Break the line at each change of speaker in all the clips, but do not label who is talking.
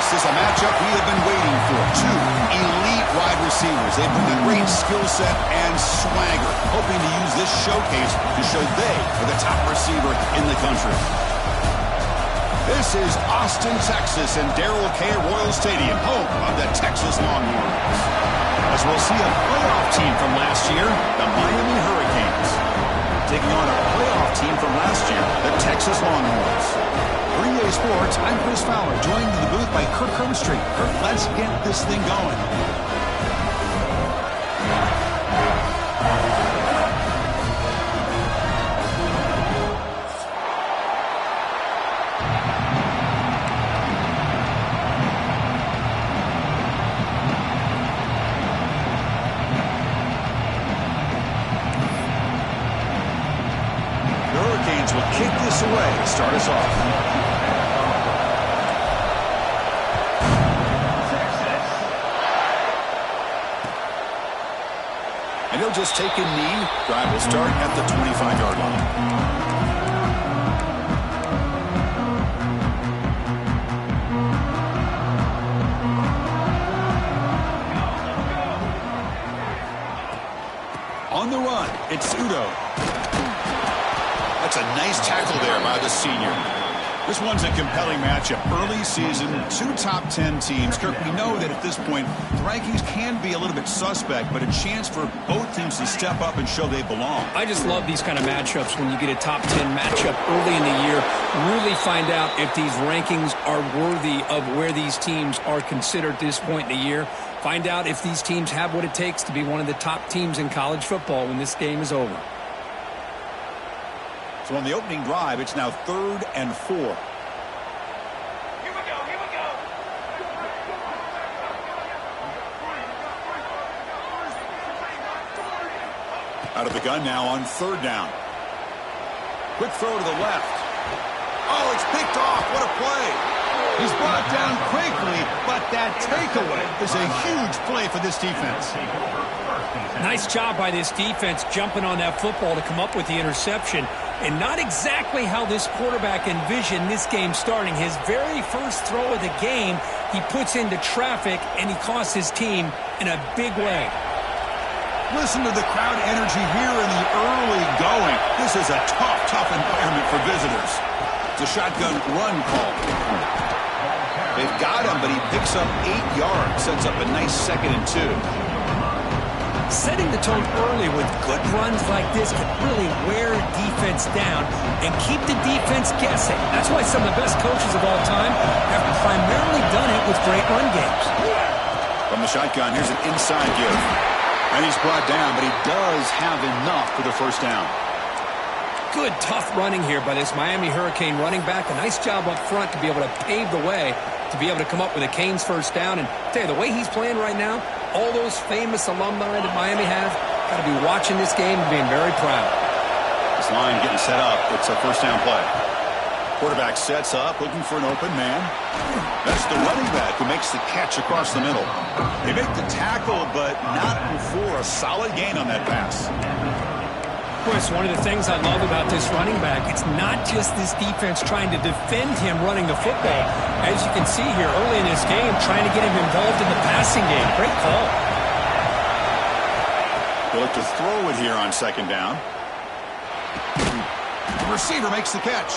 This is a matchup we have been waiting for. Two elite wide receivers. They bring a great skill set and swagger, hoping to use this showcase to show they are the top receiver in the country. This is Austin, Texas, and Darrell K. Royal Stadium, home of the Texas Longhorns. As we'll see a playoff team from last year, the Miami Hurricanes, taking on a playoff team from last year, the Texas Longhorns. For EA Sports, I'm Chris Fowler, joined in the booth by Kirk Hermstreet. Kirk, let's get this thing going. Will kick this away to start us off. And he'll just take a knee. Drive will start at the 25-yard line. On the run, it's Udo. That's a nice tackle there by the senior. This one's a compelling matchup. Early season, two top 10 teams. Kirk, we know that at this point, the rankings can be a little bit suspect, but a chance for both teams to step up and show they belong.
I just love these kind of matchups when you get a top 10 matchup early in the year. Really find out if these rankings are worthy of where these teams are considered at this point in the year. Find out if these teams have what it takes to be one of the top teams in college football when this game is over.
So on the opening drive, it's now 3rd and 4.
Here we go, here we go.
Out of the gun now on 3rd down. Quick throw to the left. Oh, it's picked off. What a play. He's brought down quickly, but that takeaway is a huge play for this defense.
Nice job by this defense jumping on that football to come up with the interception. And not exactly how this quarterback envisioned this game starting. His very first throw of the game, he puts into traffic, and he costs his team in a big way.
Listen to the crowd energy here in the early going. This is a tough environment for visitors. It's a shotgun run call. They've got him, but he picks up 8 yards. Sets up a nice 2nd and 2.
Setting the tone early with good runs like this can really wear defense down and keep the defense guessing. That's why some of the best coaches of all time have primarily done it with great run games.
From the shotgun, here's an inside give. And he's brought down, but he does have enough for the first down.
Good, tough running here by this Miami Hurricane running back. A nice job up front to be able to pave the way, to be able to come up with a Canes first down. And I tell you, the way he's playing right now, all those famous alumni that Miami have got to be watching this game and being very proud.
This line getting set up. It's a first down play. Quarterback sets up, looking for an open man. That's the running back who makes the catch across the middle. They make the tackle, but not before a solid gain on that pass.
Chris, one of the things I love about this running back, it's not just this defense trying to defend him running the football. As you can see here early in this game, trying to get him involved in the passing game. Great call.
They'll look to throw it here on 2nd down. The receiver makes the catch.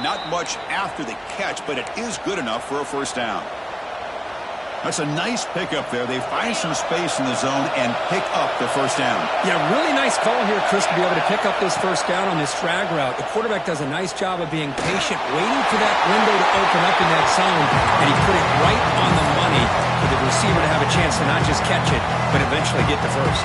Not much after the catch, but it is good enough for a first down. That's a nice pickup there. They find some space in the zone and pick up the first down.
Yeah, really nice call here, Chris, to be able to pick up this first down on this drag route. The quarterback does a nice job of being patient, waiting for that window to open up in that zone, and he put it right on the money for the receiver to have a chance to not just catch it, but eventually get the first.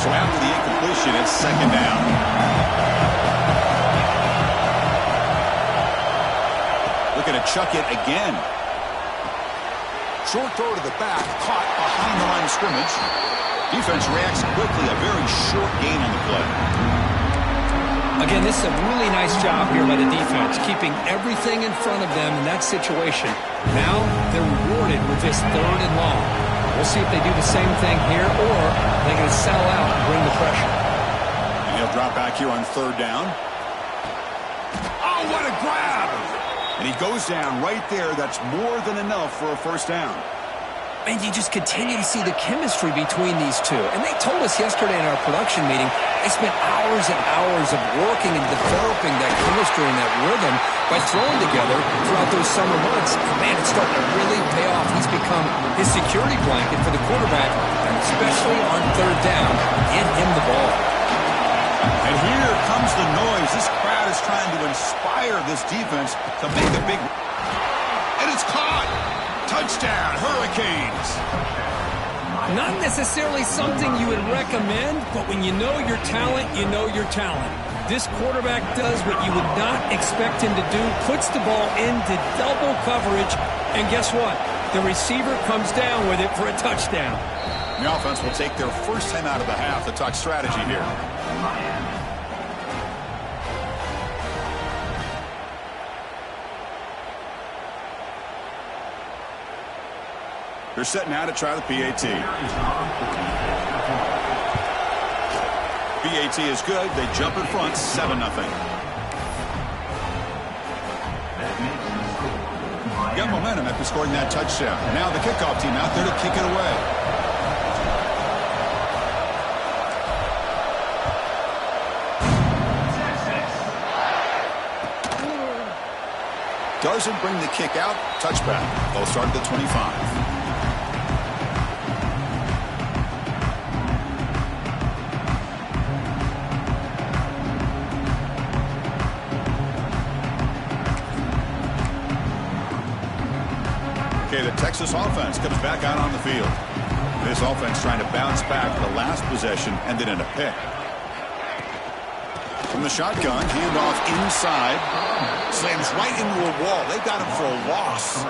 So after the incompletion, it's 2nd down. Looking to chuck it again. Short throw to the back, caught behind the line of scrimmage. Defense reacts quickly, a very short gain on the play.
Again, this is a really nice job here by the defense, keeping everything in front of them in that situation. Now they're rewarded with this 3rd and long. We'll see if they do the same thing here, or they're going to settle out and bring the pressure.
And he'll Drop back here on third down. Oh, what a grab! And he goes down right there. That's more than enough for a first down.
And you just continue to see the chemistry between these two. And they told us yesterday in our production meeting, they spent hours and hours of working and developing that chemistry and that rhythm by throwing together throughout those summer months. And man, it's starting to really pay off. He's become his security blanket for the quarterback, and especially on third down, get him the ball.
And here comes the noise. This crowd is trying to inspire this defense to make a big... And it's caught! Touchdown, Hurricanes!
Not necessarily something you would recommend, but when you know your talent, you know your talent. This quarterback does what you would not expect him to do, puts the ball into double coverage, and guess what? The receiver comes down with it for a touchdown.
The offense will take their first time out of the half to talk strategy here. They're set now to try the PAT. PAT is good. They jump in front, 7-0. Got momentum after scoring that touchdown. Now the kickoff team out there to kick it away. Doesn't bring the kick out. Touchback. They'll start at the 25. Okay, the Texas offense comes back out on the field. This offense trying to bounce back. The last possession ended in a pick. From the shotgun, handoff inside. Slams right into a wall. They got him for a loss.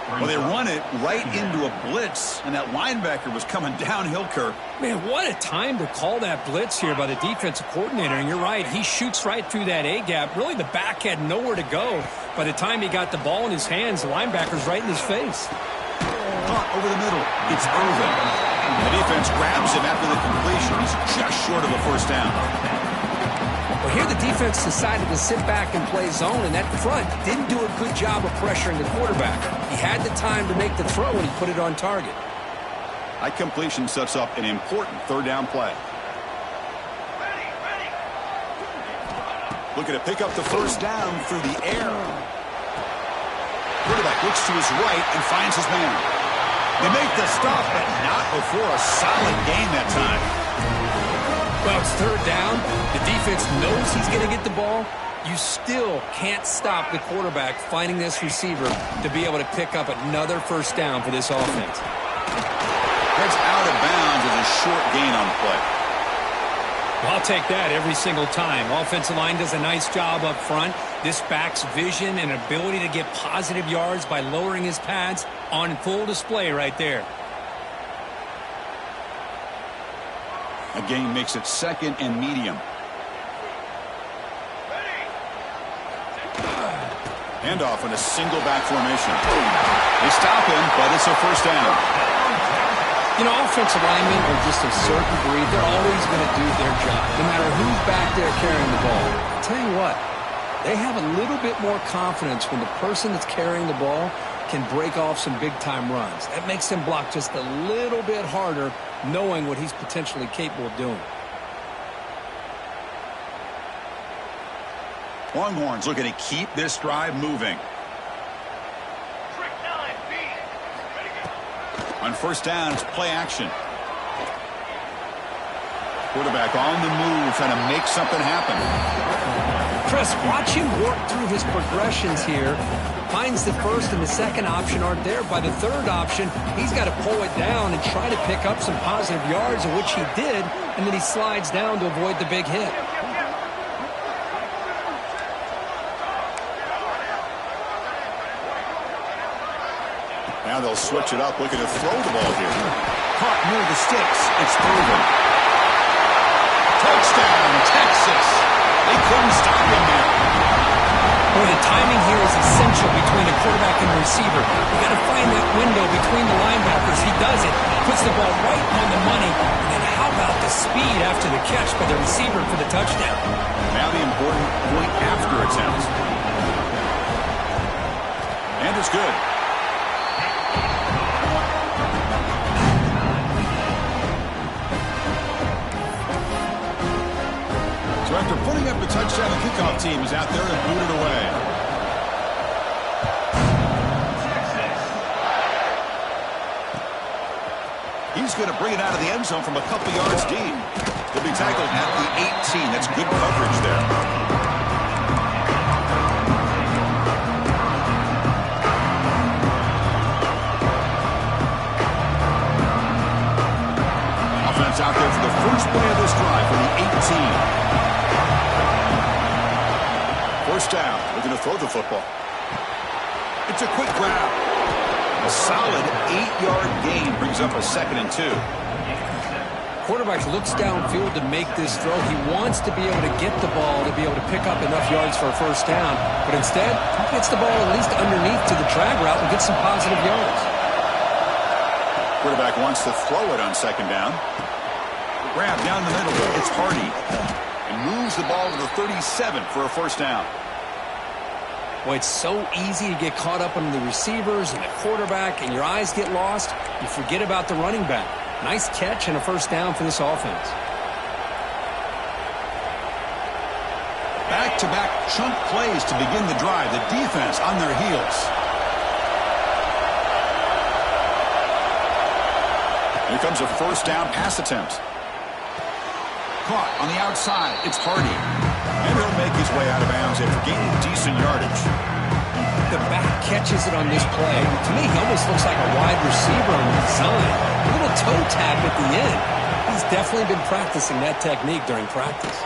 Well, they run it right into a blitz, and that linebacker was coming downhill, Kirk.
Man, what a time to call that blitz here by the defensive coordinator. And you're right, he shoots right through that A-gap. Really, the back had nowhere to go. By the time he got the ball in his hands, the linebacker's right in his face.
Caught over the middle. It's Irvin. The defense grabs him after the completion. He's just short of a first down.
Well, here the defense decided to sit back and play zone, and that front didn't do a good job of pressuring the quarterback. He had the time to make the throw, and he put it on target.
That completion sets up an important third down play. Looking to pick up the first down through the air. Quarterback looks to his right and finds his man. They make the stop, but not before a solid gain that time.
Well, it's third down. The defense knows he's going to get the ball. You still can't stop the quarterback finding this receiver to be able to pick up another first down for this offense.
That's out of bounds as a short gain on the play.
Well, I'll take that every single time. Offensive line does a nice job up front. This back's vision and ability to get positive yards by lowering his pads on full display right there.
A gain makes it second and medium. Handoff in a single back formation. They stop him, but it's a first down.
You know, offensive linemen are just a certain breed. They're always going to do their job, no matter who's back there carrying the ball. I'll tell you what, they have a little bit more confidence when the person that's carrying the ball can break off some big-time runs. That makes him block just a little bit harder, knowing what he's potentially capable of doing.
Longhorns looking to keep this drive moving. On first down, it's play action. Quarterback on the move, trying to make something happen.
Chris, watch him work through his progressions here. Finds the first and the second option aren't there. By the third option, he's got to pull it down and try to pick up some positive yards, of which he did, and then he slides down to avoid the big hit.
Now they'll switch it up, looking to throw the ball here. Caught near the sticks. It's Irvin. Touchdown, Texas. They couldn't stop him there.
Boy, the timing here is essential between the quarterback and the receiver. You got to find that window between the linebackers. He does it. Puts the ball right on the money. And then how How about the speed after the catch by the receiver for the touchdown?
Now the important point after attempt. And it's good. So after putting up a touchdown, the kickoff team is out there and booted away. He's going to bring it out of the end zone from a couple yards deep. He'll be tackled at the 18. That's good coverage there. Offense out there for the first play of this drive for the 18. First down. Looking to throw the football. It's a quick grab. A solid 8-yard gain brings up a 2nd and 2.
Quarterback looks downfield to make this throw. He wants to be able to get the ball to be able to pick up enough yards for a first down. But instead, he gets the ball at least underneath to the drag route and gets some positive yards.
Quarterback wants to throw it on 2nd down. Grab down the middle. It's Hardy. And moves the ball to the 37 for a first down.
Boy, it's so easy to get caught up on the receivers and the quarterback, and your eyes get lost. You forget about the running back. Nice catch and a first down for this offense.
Back-to-back chunk plays to begin the drive. The defense on their heels. Here comes a first down pass attempt. Caught on the outside. It's Hardy. And he'll make his way out of bounds after gaining decent yardage.
The back catches it on this play. To me, he almost looks like a wide receiver on the design. A little toe tap at the end. He's definitely been practicing that technique during practice.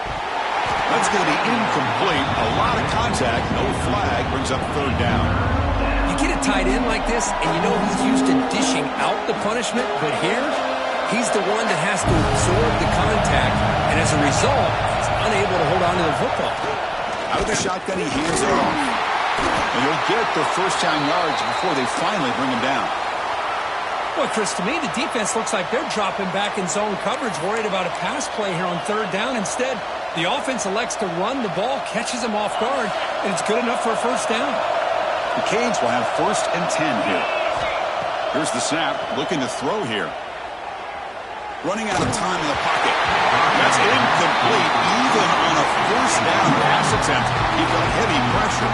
That's going to be incomplete. A lot of contact. No flag. Brings up 3rd down.
You get a tight end like this, and you know he's used to dishing out the punishment, but here, he's the one that has to absorb the contact, and as a result, he's unable to hold on to the football.
Out of the shotgun, he heaves it off. And he'll get the first down yards before they finally bring him down.
Well, Chris, to me, the defense looks like they're dropping back in zone coverage, worried about a pass play here on 3rd down. Instead, the offense elects to run the ball, catches him off guard, and it's good enough for a first down.
The Canes will have 1st and 10 here. Here's the snap, looking to throw here. Running out of time in the pocket. That's incomplete, even on a first down pass attempt. He felt heavy pressure.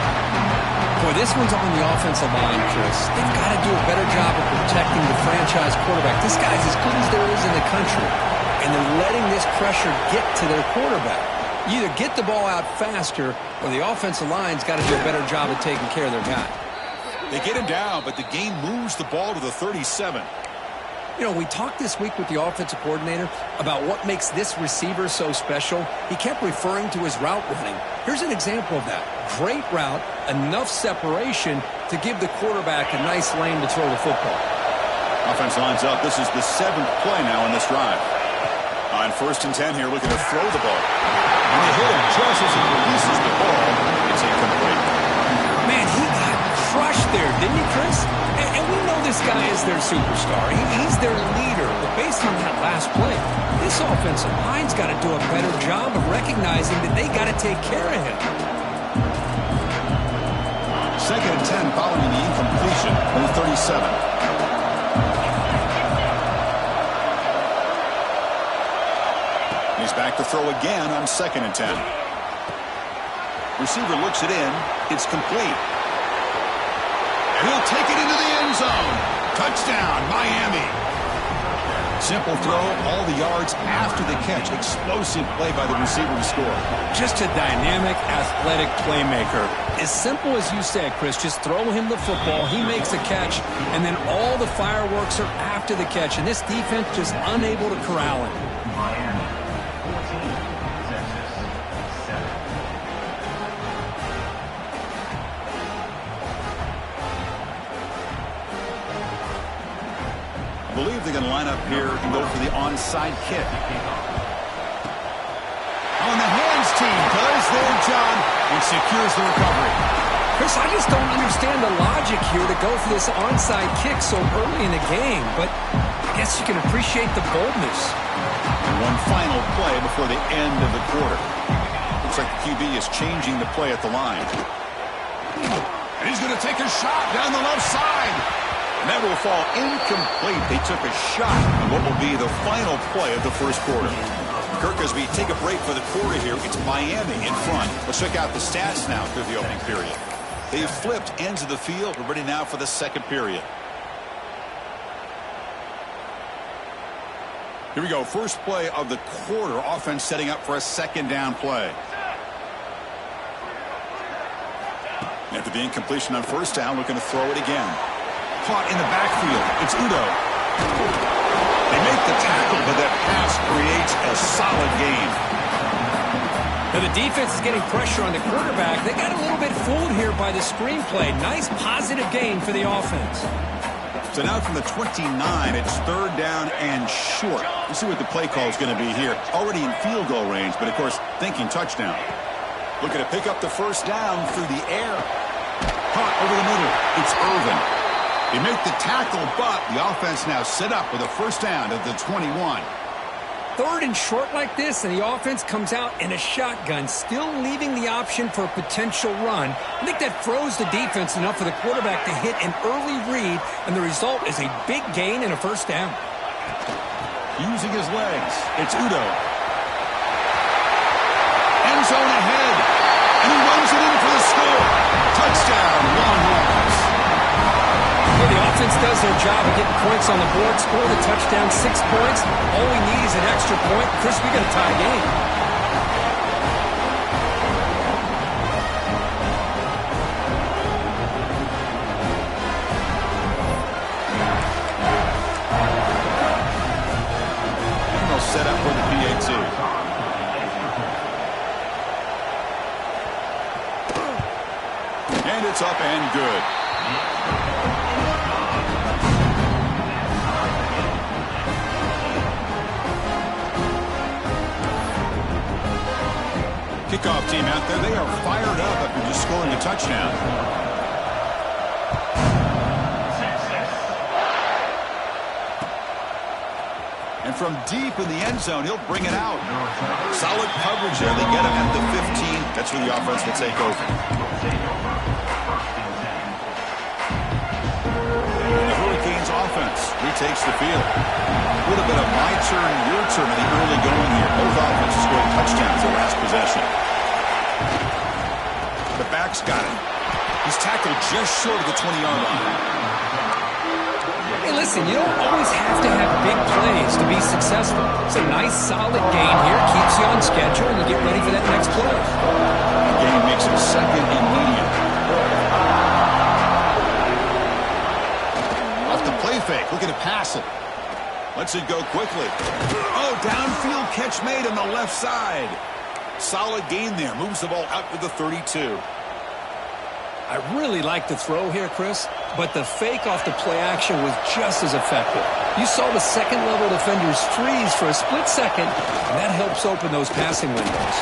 Boy, this one's on the offensive line, Chris. They've got to do a better job of protecting the franchise quarterback. This guy's as good as there is in the country, and they're letting this pressure get to their quarterback. You either get the ball out faster, or the offensive line's got to do a better job of taking care of their guy.
They get him down, but the game moves the ball to the 37.
You know, we talked this week with the offensive coordinator about what makes this receiver so special. He kept referring to his route running. Here's an example of that. Great route, enough separation to give the quarterback a nice lane to throw the football.
Offense lines up. This is the 7th play now in this drive. On 1st and 10 here, looking to throw the ball. And they hit him just as he releases the ball. It's incomplete.
Man, he got crushed there, didn't he, Chris? And we know this guy is their superstar. He's their leader. But based on that last play, this offensive line's got to do a better job of recognizing that they got to take care of him.
2nd and 10 following the incompletion from the 37. He's back to throw again on 2nd and 10. Receiver looks it in. It's complete. And he'll take it into the end zone. Touchdown, Miami. Simple throw, all the yards after the catch. Explosive play by the receiver to score.
Just a dynamic, athletic playmaker. As simple as you said, Chris, just throw him the football, he makes a catch, and then all the fireworks are after the catch. And this defense just unable to corral him.
Miami, 14, Texas, 7.
I believe they're going to line up here and go for the onside kick. On the hands team does their job and secures the recovery.
Chris, I just don't understand the logic here to go for this onside kick so early in the game, but I guess you can appreciate the boldness.
One final play before the end of the quarter. Looks like the QB is changing the play at the line. And he's going to take a shot down the left side. And that will fall incomplete. They took a shot on what will be the final play of the first quarter. Kirk, as we take a break for the quarter here, it's Miami in front. Let's check out the stats now through the opening period. They've flipped ends of the field. We're ready now for the second period. Here we go. First play of the quarter. Offense setting up for a second down play. After the incompletion on first down, looking to throw it again. Caught in the backfield. It's Udo. They make the tackle, but that pass creates a solid gain.
Now the defense is getting pressure on the quarterback. They got a little bit fooled here by the screenplay. Nice positive gain for the offense.
So now from the 29, it's third down and short. Let's see what the play call is going to be here. Already in field goal range, but of course, thinking touchdown. Looking to pick up the first down through the air. Caught over the middle. It's Irvin. They make the tackle, but the offense now set up with a first down at the 21.
Third and short like this, and the offense comes out in a shotgun, still leaving the option for a potential run. I think that froze the defense enough for the quarterback to hit an early read, and the result is a big gain and a first down.
Using his legs, it's Udo. End zone ahead, and he runs it in for the score. Touchdown, Longhorns.
Well, the offense does their job of getting points on the board, score the touchdown, 6 points. All we need is an extra point. Chris, we got a tie game.
And they'll set up for the PAT. And it's up and good. Kickoff team out there, they are fired up after just scoring a touchdown. And from deep in the end zone, he'll bring it out. Solid coverage there. They get him at the 15. That's where the offense will take over. The Hurricanes offense retakes the field. Would have been a my turn, your turn in the early going here. Both offenses scored touchdowns their last possession. The back's got it. He's tackled just short of the 20-yard line.
Hey, listen, you don't always have to have big plays to be successful. It's a nice, solid gain here. Keeps you on schedule, and you get ready for that next play.
The game makes it second and medium. Off the play fake, looking to pass it. Lets it go quickly. Oh, downfield catch made on the left side. Solid gain there. Moves the ball out to the 32.
I really like the throw here, Chris, but the fake off the play action was just as effective. You saw the second-level defenders freeze for a split second, and that helps open those passing windows.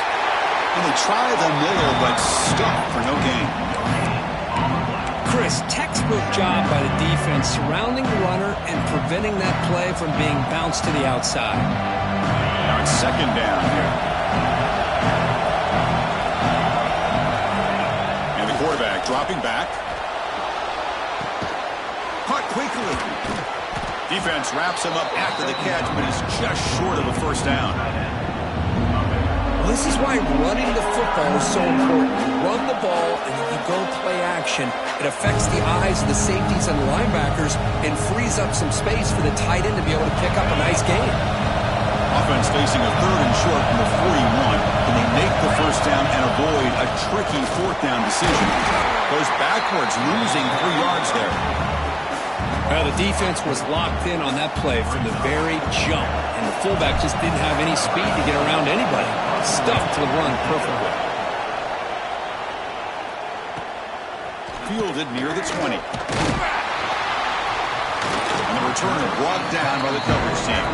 And they try the middle, but stuck for no gain.
Chris, textbook job by the defense surrounding the runner and preventing that play from being bounced to the outside.
Now it's second down here. And the quarterback dropping back. Caught quickly. Defense wraps him up after the catch, but he's just short of a first down.
Well, this is why running the football is so important. You run the ball and then you go play action. It affects the eyes of the safeties and the linebackers and frees up some space for the tight end to be able to pick up a nice gain.
Offense facing a third and short from the 41. Can they make the first down and avoid a tricky fourth down decision? Goes backwards, losing 3 yards there.
Well, the defense was locked in on that play from the very jump, and the fullback just didn't have any speed to get around anybody. Stuffed the run perfectly.
Fielded near the 20. And the returner brought down by the coverage team.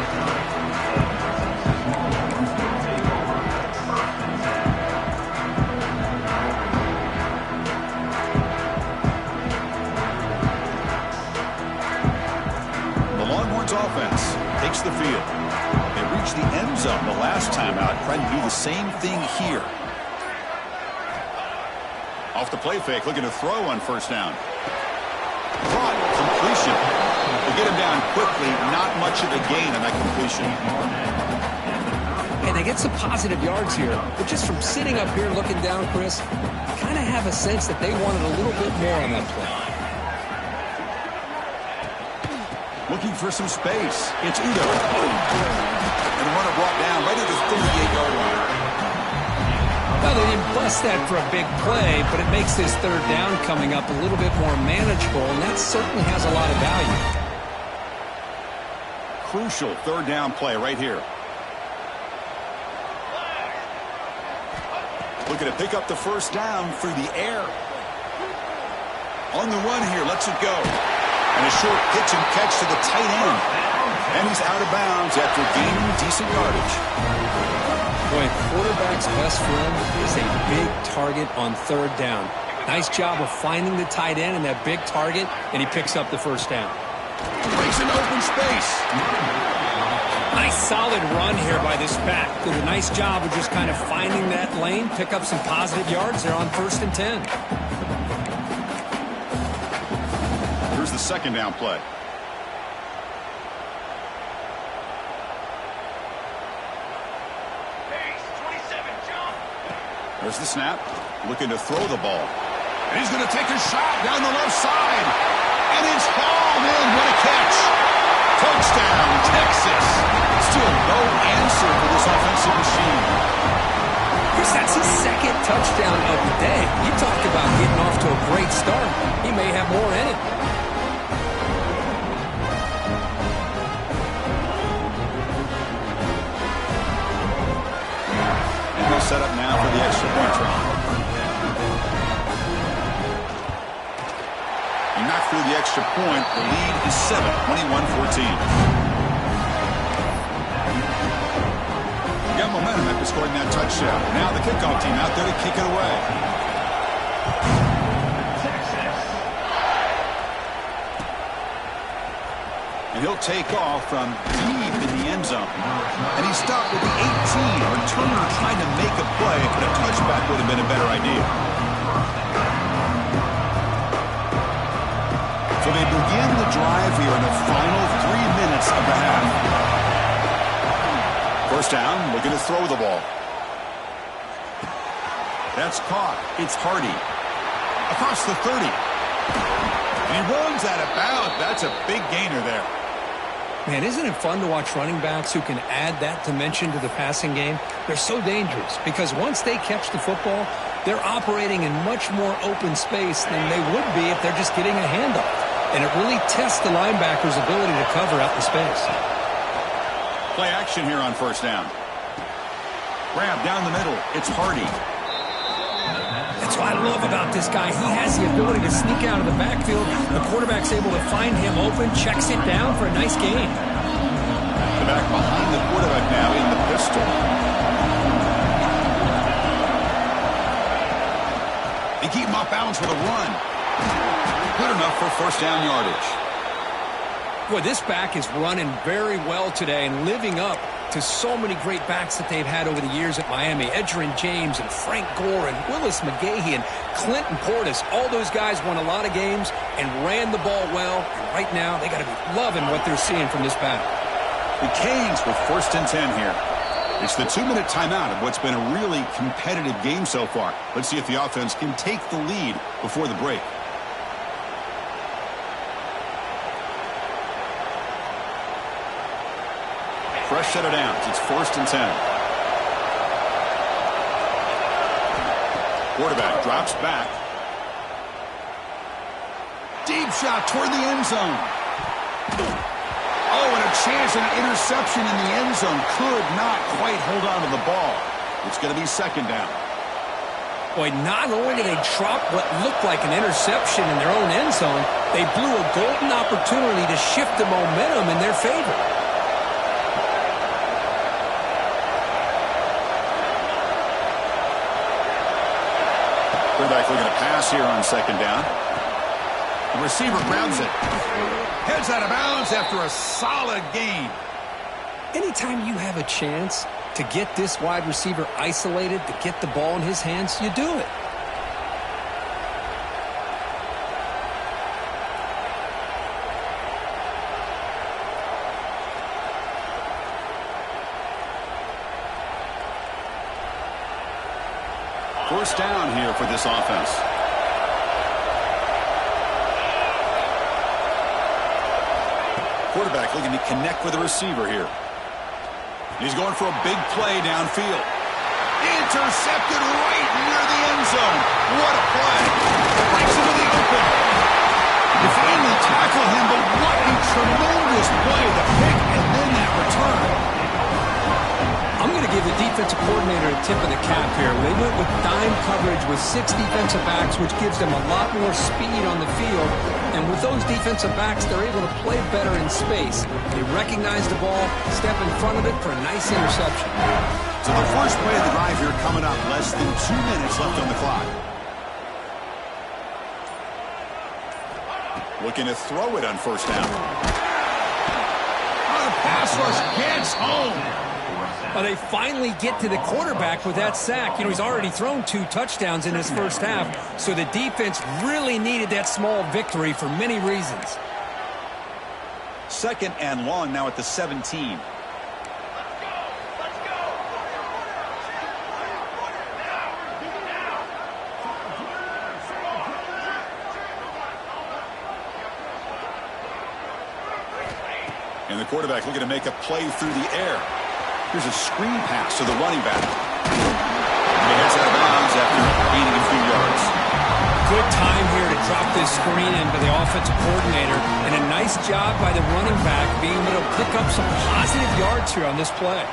The Longhorns offense takes the field. They reached the end zone the last time out, trying to do the same thing here. Off the play fake, looking to throw on first down. Caught, completion. They get him down quickly, not much of a gain on that completion.
And they get some positive yards here, but just from sitting up here looking down, Chris, I kind of have a sense that they wanted a little bit more on that play.
Looking for some space. It's Udo. And the runner brought down right at the 38-yard line.
Well, they didn't bust that for a big play, but it makes this third down coming up a little bit more manageable, and that certainly has a lot of value.
Crucial third down play right here. Looking to pick up the first down through the air. On the run here, lets it go. And a short pitch and catch to the tight end. And he's out of bounds after gaining decent yardage.
Boy, quarterback's best friend is a big target on third down. Nice job of finding the tight end and that big target, and he picks up the first down.
Breaks an open space.
Nice solid run here by this back. Did a nice job of just kind of finding that lane, pick up some positive yards there on 1st and 10.
Here's the second down play. There's the snap. Looking to throw the ball. And he's going to take a shot down the left side. And it's hauled in. What a catch. Touchdown, Texas. Still no answer for this offensive machine.
Chris, that's his second touchdown of the day. You talked about getting off to a great start. He may have more in it.
Set up now for the extra point try. He knocked through the extra point. The lead is 7, 21-14. Got momentum after scoring that touchdown. Now the kickoff team out there to kick it away. And he'll take off from deep in the end zone. And he stopped with the 18. A returner trying to make a play, but a touchback would have been a better idea. So they begin the drive here in the final 3 minutes of the half. First down, looking to throw the ball. That's caught. It's Hardy. Across the 30. And he runs out of bounds. That's a big gainer there.
Man, isn't it fun to watch running backs who can add that dimension to the passing game? They're so dangerous because once they catch the football, they're operating in much more open space than they would be if they're just getting a handoff. And it really tests the linebacker's ability to cover out the space.
Play action here on first down. Grab down the middle. It's Hardy.
That's what I love about this guy. He has the ability to sneak out of the backfield. The quarterback's able to find him open, checks it down for a nice gain.
The back behind the quarterback now in the pistol. They keep him off balance with a run. Good enough for first down yardage.
Boy, this back is running very well today and living up to so many great backs that they've had over the years at Miami. Edgerrin James and Frank Gore and Willis McGahee and Clinton Portis. All those guys won a lot of games and ran the ball well. And right now, they got to be loving what they're seeing from this back.
The Canes with 1st and 10 here. It's the 2-minute timeout of what's been a really competitive game so far. Let's see if the offense can take the lead before the break. Fresh set of downs. It's 1st and 10. Quarterback drops back. Deep shot toward the end zone. Oh, and a chance at an interception in the end zone. Could not quite hold on to the ball. It's going to be second down.
Boy, not only did they drop what looked like an interception in their own end zone, they blew a golden opportunity to shift the momentum in their favor.
Quarterback looking to pass here on second down. The receiver grabs it. Heads out of bounds after a solid gain.
Anytime you have a chance to get this wide receiver isolated, to get the ball in his hands, you do it.
First down here for this offense. Quarterback looking to connect with the receiver here. He's going for a big play downfield. Intercepted right near the end zone. What a play. Breaks into the open. You finally tackle him, but what a tremendous play. The pick and then that return.
I'm going to give the defensive coordinator a tip of the cap here. They went with dime coverage with 6 defensive backs, which gives them a lot more speed on the field. And with those defensive backs, they're able to play better in space. They recognize the ball, step in front of it for a nice interception.
So the first play of the drive here coming up. Less than 2 minutes left on the clock. Looking to throw it on first down. Oh, the pass rush gets home.
Well, they finally get to the quarterback with that sack. You know, he's already thrown 2 touchdowns in his first half, so the defense really needed that small victory for many reasons.
Second and long now at the 17. And the quarterback looking to make a play through the air. Here's a screen pass to the running back. And he heads out of bounds after gaining a few yards.
Good time here to drop this screen in by the offensive coordinator, and a nice job by the running back being able to pick up some positive yards here on this play.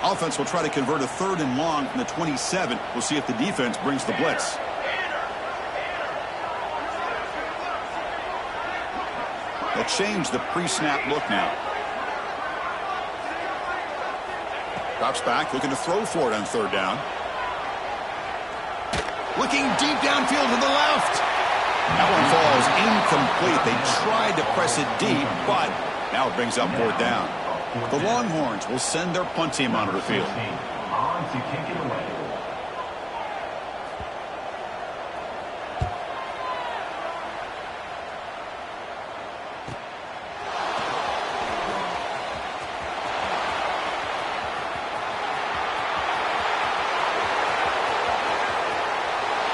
Offense will try to convert a third and long from the 27. We'll see if the defense brings the blitz. They'll change the pre-snap look now. Drops back, looking to throw for it on third down. Looking deep downfield to the left. That one falls incomplete. They tried to press it deep, but now it brings up fourth down. The Longhorns will send their punt team onto the field.
On to kick it away.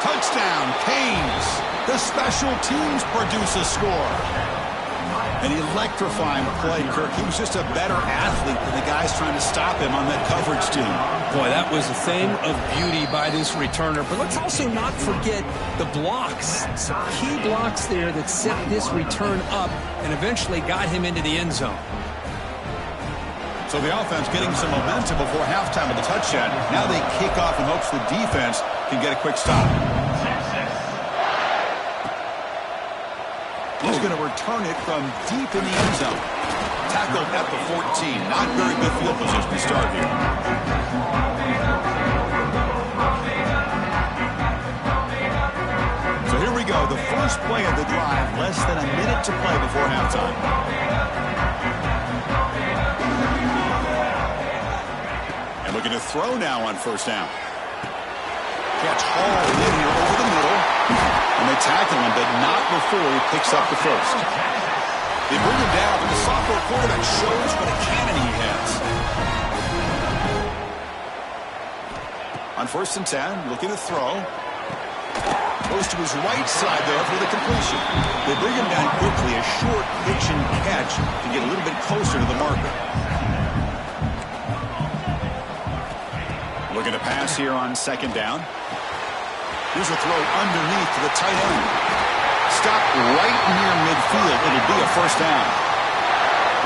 Touchdown, Canes. The special teams produce a score. An electrifying play, Kirk. He was just a better athlete than the guys trying to stop him on that coverage team.
Boy, that was a thing of beauty by this returner. But let's also not forget the blocks. Some key blocks there that set this return up and eventually got him into the end zone.
So the offense getting some momentum before halftime with the touchdown. Now they kick off in hopes the defense can get a quick stop. He's going to return it from deep in the end zone. Tackled at the 14. Not very good field position to start here. So here we go. The first play of the drive. Less than a minute to play before halftime. And looking to throw now on first down. Catch hauled in here over the middle. And they tackle him, but not before he picks up the first. They bring him down, but the sophomore quarterback shows what a cannon he has. On first and 10, looking to throw. Goes to his right side there for the completion. They bring him down quickly, a short pitch and catch to get a little bit closer to the marker. Looking to pass here on second down. Here's a throw underneath to the tight end. Stop right near midfield. It'll be a first down.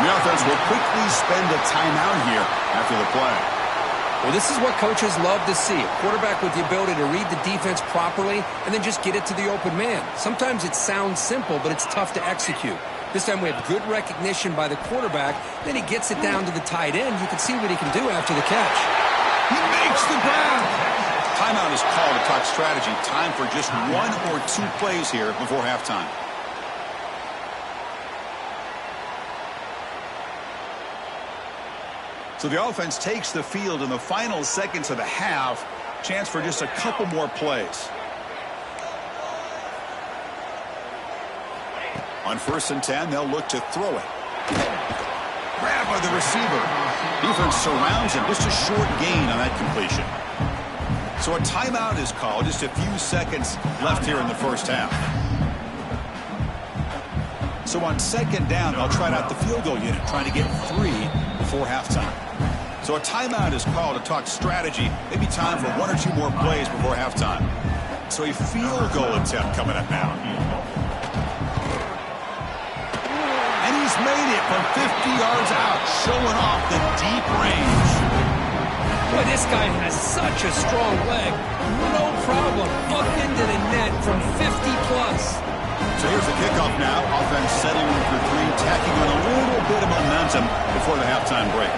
The offense will quickly spend a timeout here after the play.
Well, this is what coaches love to see. A quarterback with the ability to read the defense properly and then just get it to the open man. Sometimes it sounds simple, but it's tough to execute. This time we have good recognition by the quarterback. Then he gets it down to the tight end. You can see what he can do after the catch.
He makes the grab. Timeout is called to talk strategy. Time for just 1 or 2 plays here before halftime. So the offense takes the field in the final seconds of the half. Chance for just a couple more plays. On 1st and 10, they'll look to throw it. Grab by the receiver. Defense surrounds him. Just a short gain on that completion. So a timeout is called. Just a few seconds left here in the first half. So on 2nd down, they'll try out the field goal unit, trying to get 3 before halftime. So a timeout is called to talk strategy. Maybe time for 1 or 2 more plays before halftime. So a field goal attempt coming up now. And he's made it from 50 yards out, showing off the deep range.
Boy, this guy has such a strong leg. No problem. Up into the net from 50 plus.
So here's the kickoff now. Offense settling for 3, tacking on a little bit of momentum before the halftime break.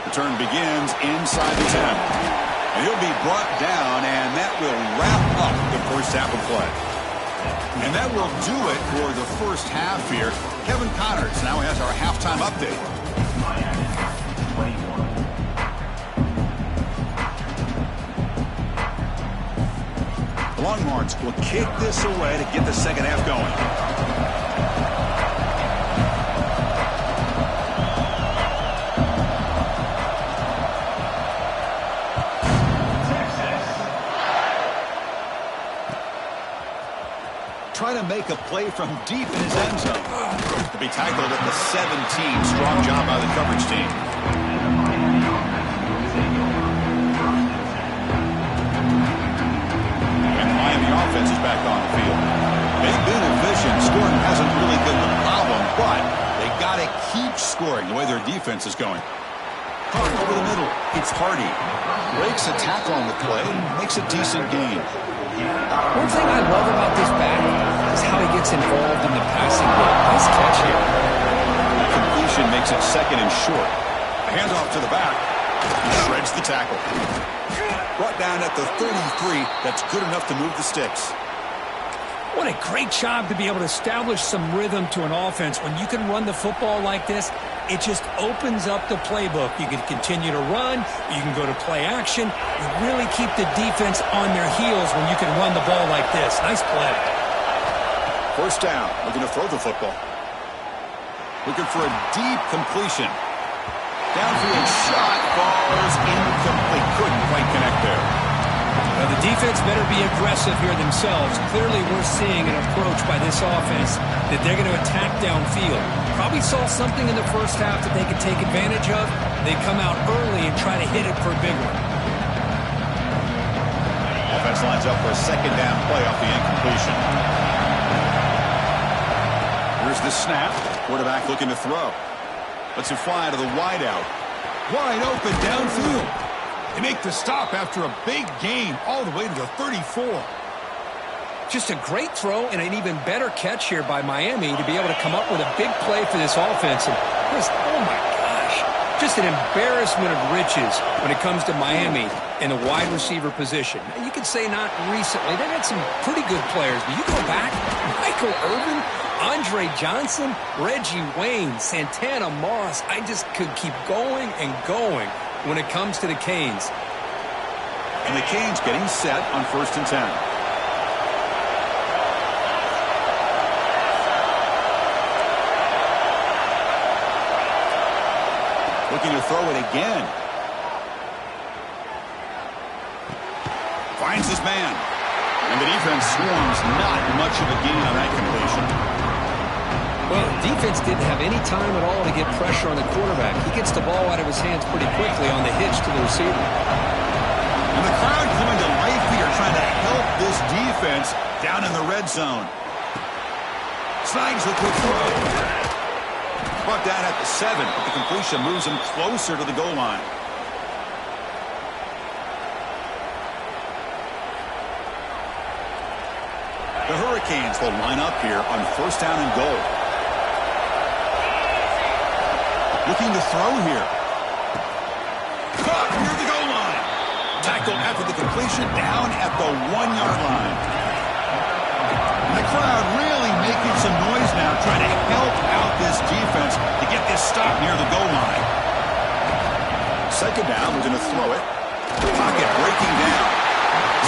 The turn begins inside the 10. And he'll be brought down, and that will wrap up the first half of play. And that will do it for the first half here. Kevin Connors now has our halftime update. The Longhorns will kick this away to get the second half going. Trying to make a play from deep in his end zone. To be tackled at the 17. Strong job by the coverage team. And the Miami offense is back on the field. They've been efficient. Scoring hasn't really been the problem, but they got to keep scoring the way their defense is going. Over the middle, it's Hardy. Breaks a tackle on the play and makes a decent gain.
One thing I love about this back is how he gets involved in the passing game. Nice catch here.
That completion makes it 2nd and short. A handoff to the back. He shreds the tackle. Brought down at the 33. That's good enough to move the sticks.
What a great job to be able to establish some rhythm to an offense. When you can run the football like this, it just opens up the playbook. You can continue to run. You can go to play action. You really keep the defense on their heels when you can run the ball like this. Nice play.
1st down. Looking to throw the football. Looking for a deep completion. Downfield shot. Falls incomplete. Couldn't quite connect there.
Now the defense better be aggressive here themselves. Clearly we're seeing an approach by this offense that they're going to attack downfield. Probably saw something in the first half that they could take advantage of. They come out early and try to hit it for a big one.
Offense lines up for a 2nd down play off the incompletion. Here's the snap. Quarterback looking to throw. Lets it fly to the wideout. Wide open downfield. They make the stop after a big gain all the way to the 34.
Just a great throw and an even better catch here by Miami to be able to come up with a big play for this offense. And just, oh my gosh, just an embarrassment of riches when it comes to Miami in the wide receiver position. Now, you could say not recently. They've had some pretty good players, but you go back, Michael Irvin, Andre Johnson, Reggie Wayne, Santana Moss. I just could keep going and going when it comes to the Canes.
And the Canes getting set on 1st and 10. Looking to throw it again. Finds his man. And the defense swarms. Not much of a gain on that completion.
Well, the defense didn't have any time at all to get pressure on the quarterback. He gets the ball out of his hands pretty quickly on the hitch to the receiver.
And the crowd coming to life here, trying to help this defense down in the red zone. Snags the quick throw. Brought down at the 7, but the completion moves him closer to the goal line. The Hurricanes will line up here on 1st down and goal. Looking to throw here. Caught near the goal line. Tackled after the completion down at the 1-yard line. And the crowd really making some noise now, trying to help out this defense to get this stop near the goal line. Second down, we're going to throw it. Pocket breaking down.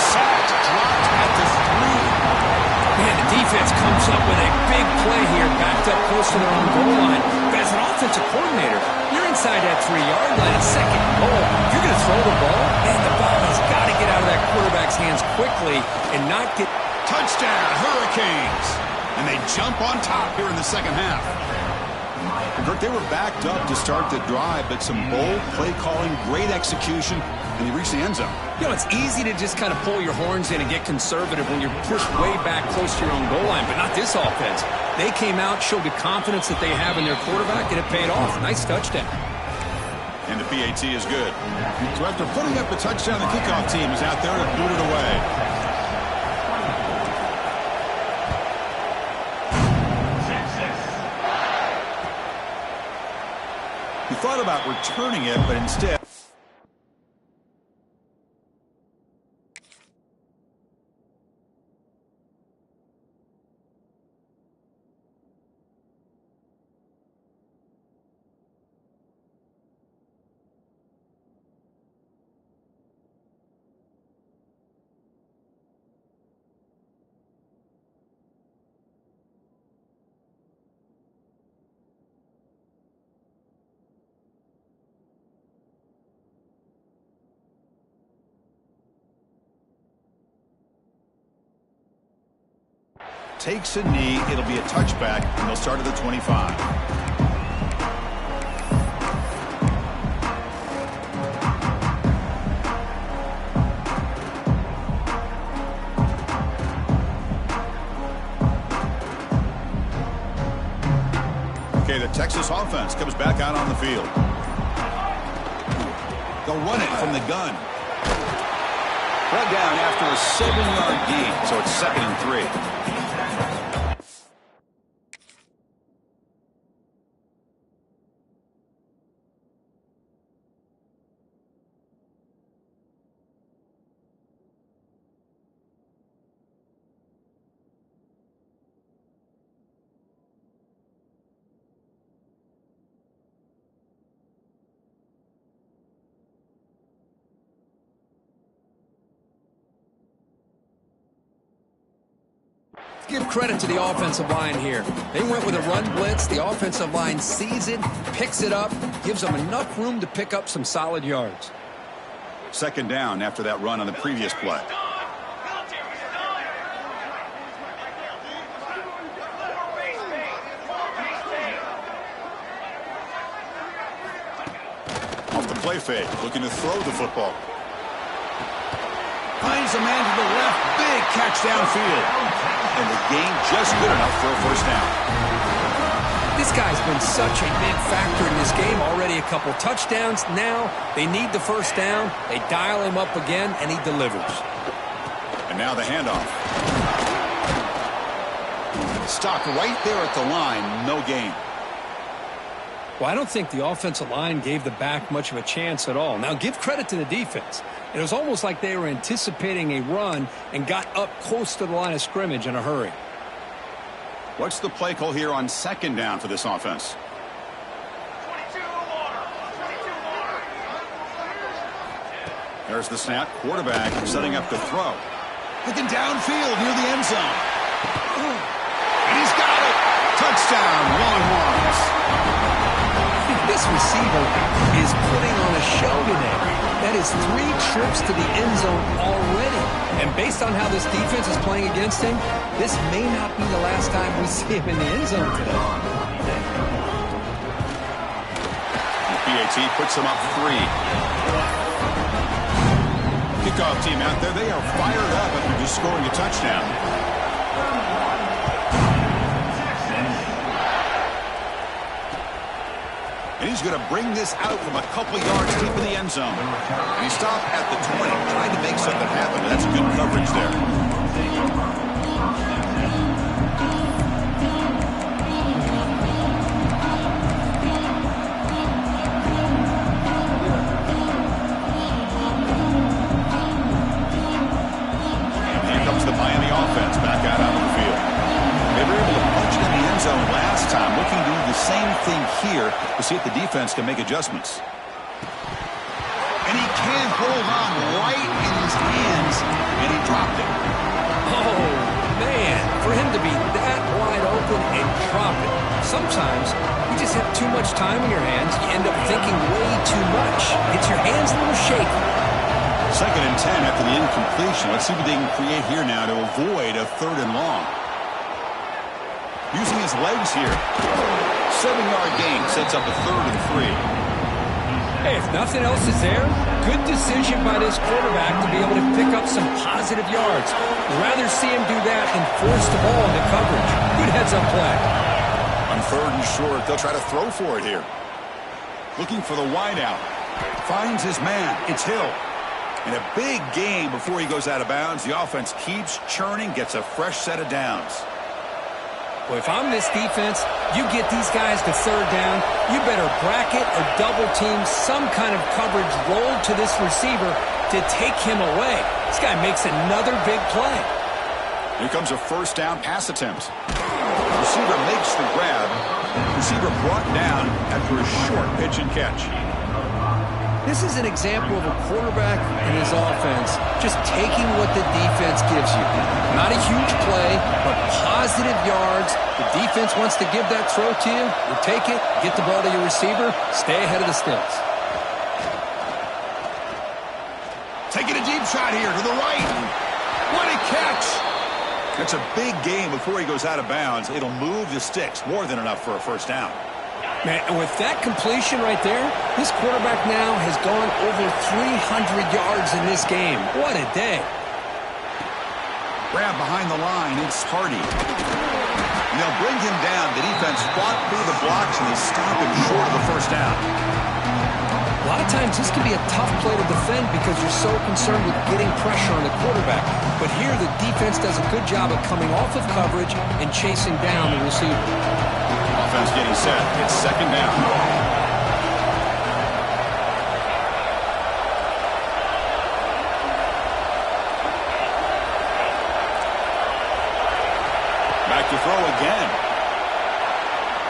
Sacked, dropped at the 3.
Man, the defense comes up with a big play here, backed up close to their own goal line. But as an offensive coordinator, you're inside that 3-yard line. It's second and goal. If you're going to throw the ball, man, the ball has got to get out of that quarterback's hands quickly and not get...
Touchdown, Hurricanes! And they jump on top here in the second half. Kirk, they were backed up to start the drive, but some bold play calling, great execution, and they reached the end zone.
You know, it's easy to just kind of pull your horns in and get conservative when you're pushed way back close to your own goal line, but not this offense. They came out, showed the confidence that they have in their quarterback, and it paid off. Nice touchdown.
And the PAT is good. So after putting up a touchdown, the kickoff team is out there to boot it away. He thought about returning it, but instead... takes a knee, it'll be a touchback, and they'll start at the 25. Okay, the Texas offense comes back out on the field. They'll run it from the gun. Brought down after a 7-yard gain, so it's 2nd and 3.
Give credit to the offensive line here. They went with a run blitz. The offensive line sees it, picks it up, gives them enough room to pick up some solid yards.
Second down after that run on the previous play. Off the play fake, looking to throw the football. Finds a man to the left, big catch downfield. And the gain just good enough for a first down.
This guy's been such a big factor in this game. Already a couple touchdowns. Now they need the first down. They dial him up again, and he delivers.
And now the handoff. Stopped right there at the line. No gain.
Well, I don't think the offensive line gave the back much of a chance at all. Now, give credit to the defense. It was almost like they were anticipating a run and got up close to the line of scrimmage in a hurry.
What's the play call here on second down for this offense? There's the snap. Quarterback setting up the throw. Looking downfield near the end zone. And he's got it. Touchdown, Longhorns.
This receiver is putting on a show today. That is 3 trips to the end zone already. And based on how this defense is playing against him, this may not be the last time we see him in the end zone today.
The PAT puts him up 3. Kickoff team out there, they are fired up after just scoring a touchdown. And he's going to bring this out from a couple yards deep in the end zone. And he stopped at the 20, trying to make something happen. That's good coverage there. And here comes the Miami offense back out on the field. They were able to thing here to see if the defense can make adjustments. And he can't hold on right in his hands, and he dropped it.
Oh, man, for him to be that wide open and drop it. Sometimes you just have too much time in your hands. You end up thinking way too much. Gets your hands a little shaky.
2nd and 10 after the incompletion. Let's see what they can create here now to avoid a 3rd and long. Using his legs here. 7-yard gain sets up a 3rd and 3.
Hey, if nothing else is there, good decision by this quarterback to be able to pick up some positive yards. I'd rather see him do that than force the ball into coverage. Good heads-up play.
On 3rd and short, they'll try to throw for it here. Looking for the wideout. Finds his man. It's Hill. And a big gain before he goes out of bounds. The offense keeps churning, gets a fresh set of downs.
Well, if I'm this defense, you get these guys to 3rd down, you better bracket or double team some kind of coverage rolled to this receiver to take him away. This guy makes another big play.
Here comes a 1st down pass attempt. Receiver makes the grab. Receiver brought down after a short pitch and catch.
This is an example of a quarterback and his offense just taking what the defense gives you. Not a huge play, but positive yards. The defense wants to give that throw to you. You take it, get the ball to your receiver, stay ahead of the sticks.
Taking a deep shot here to the right. What a catch! That's a big gain before he goes out of bounds. It'll move the sticks, more than enough for a 1st down.
Man, and with that completion right there, this quarterback now has gone over 300 yards in this game. What a day.
Grab behind the line, it's Hardy. And they'll bring him down. The defense fought through the blocks, and they stop him short of the 1st down.
A lot of times this can be a tough play to defend because you're so concerned with getting pressure on the quarterback. But here the defense does a good job of coming off of coverage and chasing down the receiver.
Offense getting set. It's 2nd down. Back to throw again.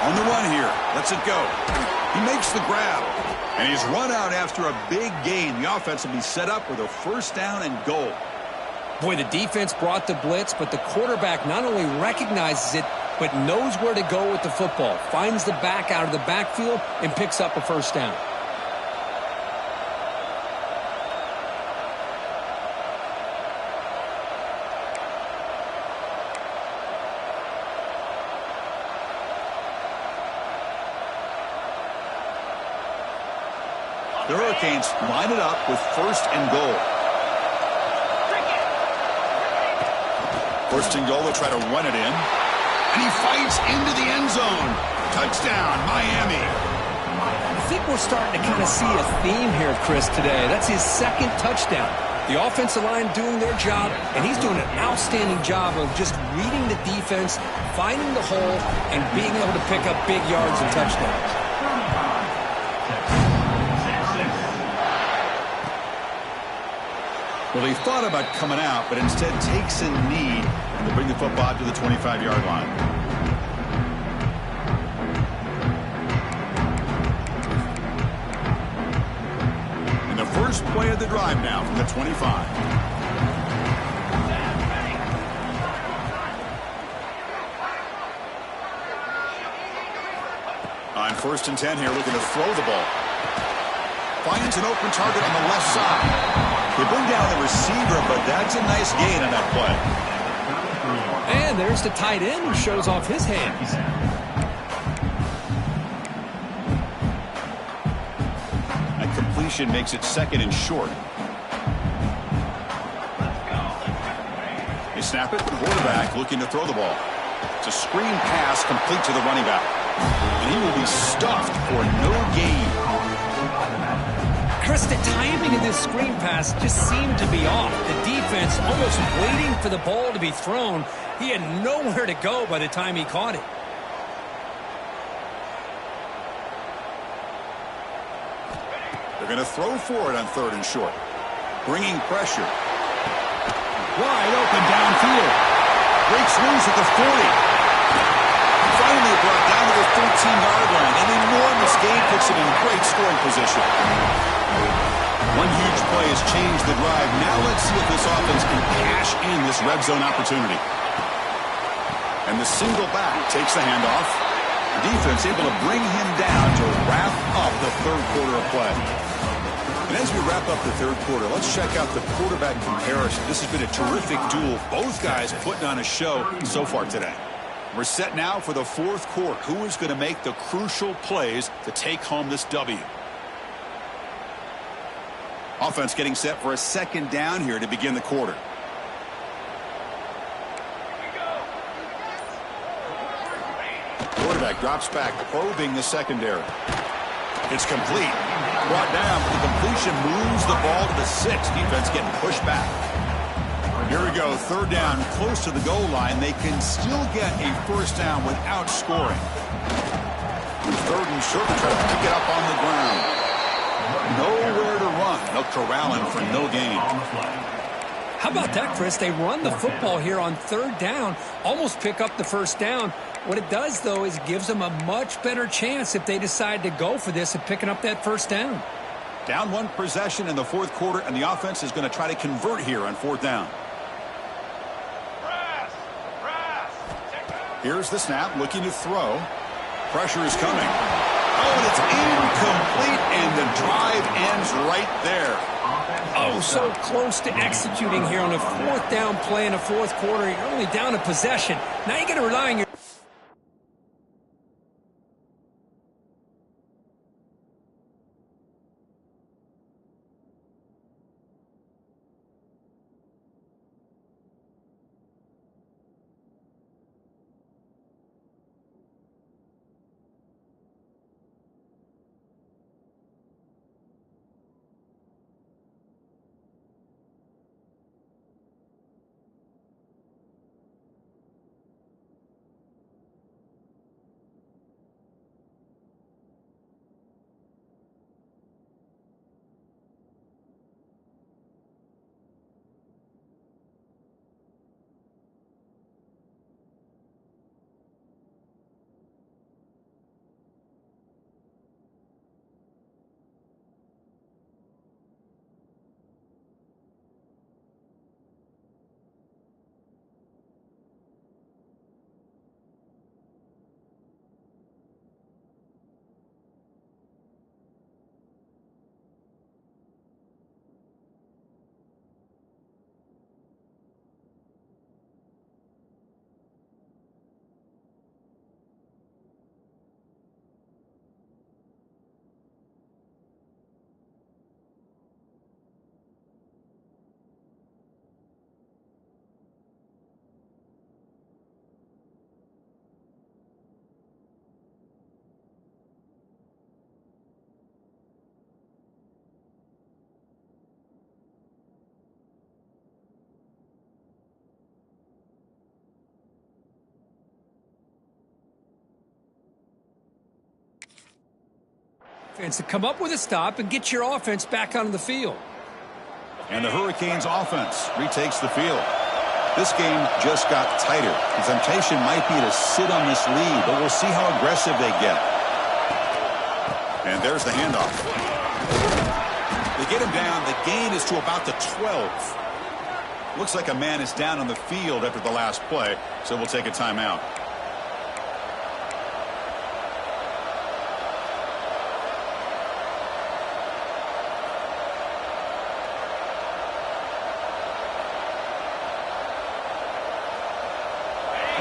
On the run here. Lets it go. He makes the grab. And he's run out after a big gain. The offense will be set up with a 1st down and goal.
Boy, the defense brought the blitz, but the quarterback not only recognizes it, but knows where to go with the football. Finds the back out of the backfield and picks up a 1st down.
The Hurricanes line it up with 1st and goal. 1st and goal, they'll try to run it in. And he fights into the end zone. Touchdown, Miami.
I think we're starting to kind of see a theme here, Chris, today. That's his 2nd touchdown. The offensive line doing their job, and he's doing an outstanding job of just reading the defense, finding the hole, and being able to pick up big yards and touchdowns.
Well, he thought about coming out, but instead takes a knee to bring the football to the 25-yard line. And the first play of the drive now from the 25. On 1st and 10 here, looking to throw the ball. Finds an open target on the left side. They bring down the receiver, but that's a nice gain on that play.
And there's the tight end who shows off his hands.
That completion makes it 2nd and short. They snap it. Quarterback looking to throw the ball. It's a screen pass complete to the running back. And he will be stuffed for no gain.
Chris, the timing of this screen pass just seemed to be off. The defense almost waiting for the ball to be thrown. He had nowhere to go by the time he caught it.
They're going to throw for it on 3rd and short. Bringing pressure. Wide open downfield. Breaks loose at the 40. Finding finally brought down to the 13-yard line. An enormous gain puts him in great scoring position. One huge play has changed the drive. Now let's see if this offense can cash in this red zone opportunity. And the single back takes the handoff. The defense able to bring him down to wrap up the third quarter of play. And as we wrap up the third quarter, let's check out the quarterback comparison. This has been a terrific duel. Both guys putting on a show so far today. We're set now for the fourth quarter. Who is going to make the crucial plays to take home this W? Offense getting set for a second down here to begin the quarter. Quarterback drops back, probing the secondary. It's complete. Brought down, but the completion moves the ball to the 6. Defense getting pushed back. Here we go, third down, close to the goal line. They can still get a first down without scoring. Third and short, try to pick it up on the ground. Nowhere to run. They'll corral him for no gain.
How about that, Chris? They run the football here on third down, almost pick up the first down. What it does, though, is it gives them a much better chance if they decide to go for this and picking up that first down.
Down one possession in the fourth quarter, and the offense is going to try to convert here on fourth down. Here's the snap, looking to throw. Pressure is coming. Oh, and it's incomplete, and the drive ends right there.
Oh, so close to executing here on a fourth down play in the fourth quarter. You're only down a possession. Now you're going to rely on your... to come up with a stop and get your offense back onto the field.
And the Hurricanes offense retakes the field. This game just got tighter. The temptation might be to sit on this lead, but we'll see how aggressive they get. And there's the handoff. They get him down. The gain is to about the 12. Looks like a man is down on the field after the last play, so we'll take a timeout.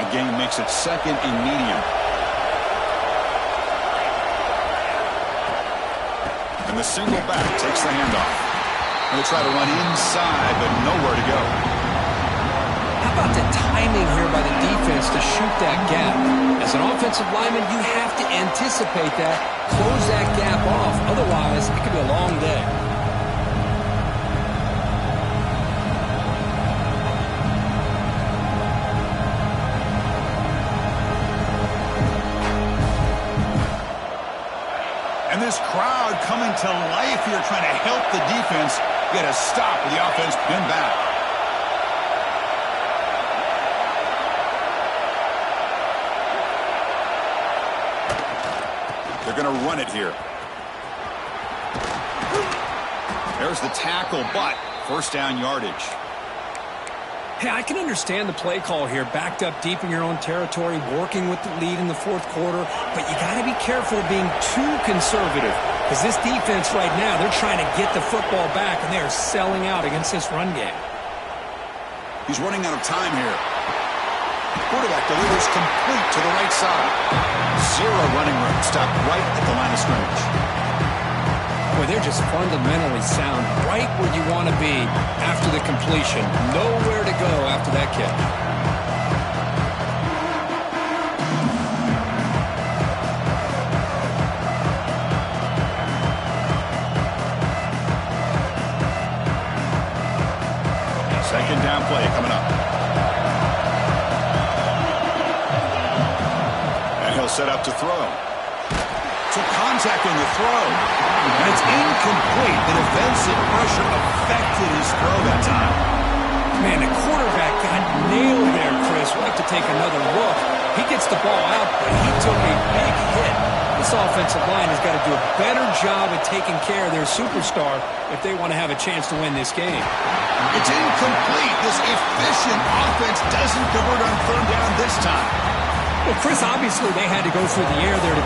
Game makes it second and medium. And the single back takes the handoff. And they try to run inside, but nowhere to go.
How about the timing here by the defense to shoot that gap? As an offensive lineman, you have to anticipate that, close that gap off. Otherwise, it could be a long day.
And this crowd coming to life here, trying to help the defense get a stop with the offense pinned back. going to run it here. There's the tackle, but first down yardage.
Hey, I can understand the play call here, backed up deep in your own territory, working with the lead in the fourth quarter, but you got to be careful of being too conservative, because this defense right now, they're trying to get the football back, and they are selling out against this run game.
He's running out of time here. Quarterback delivers complete to the right side. Zero running room, stopped right at the line of scrimmage.
Boy, they're just fundamentally sound, right where you want to be after the completion. Nowhere to go after that catch.
Second down play coming up. And he'll set up to throw. So contact on the throw. And it's incomplete. The defensive pressure affected his throw that time.
Man, the quarterback got nailed there, Chris. We'll have to take another look. He gets the ball out, but he took a big hit. This offensive line has got to do a better job at taking care of their superstar if they want to have a chance to win this game.
It's incomplete. This efficient offense doesn't convert on third down this time.
Well, Chris, obviously they had to go through the air there to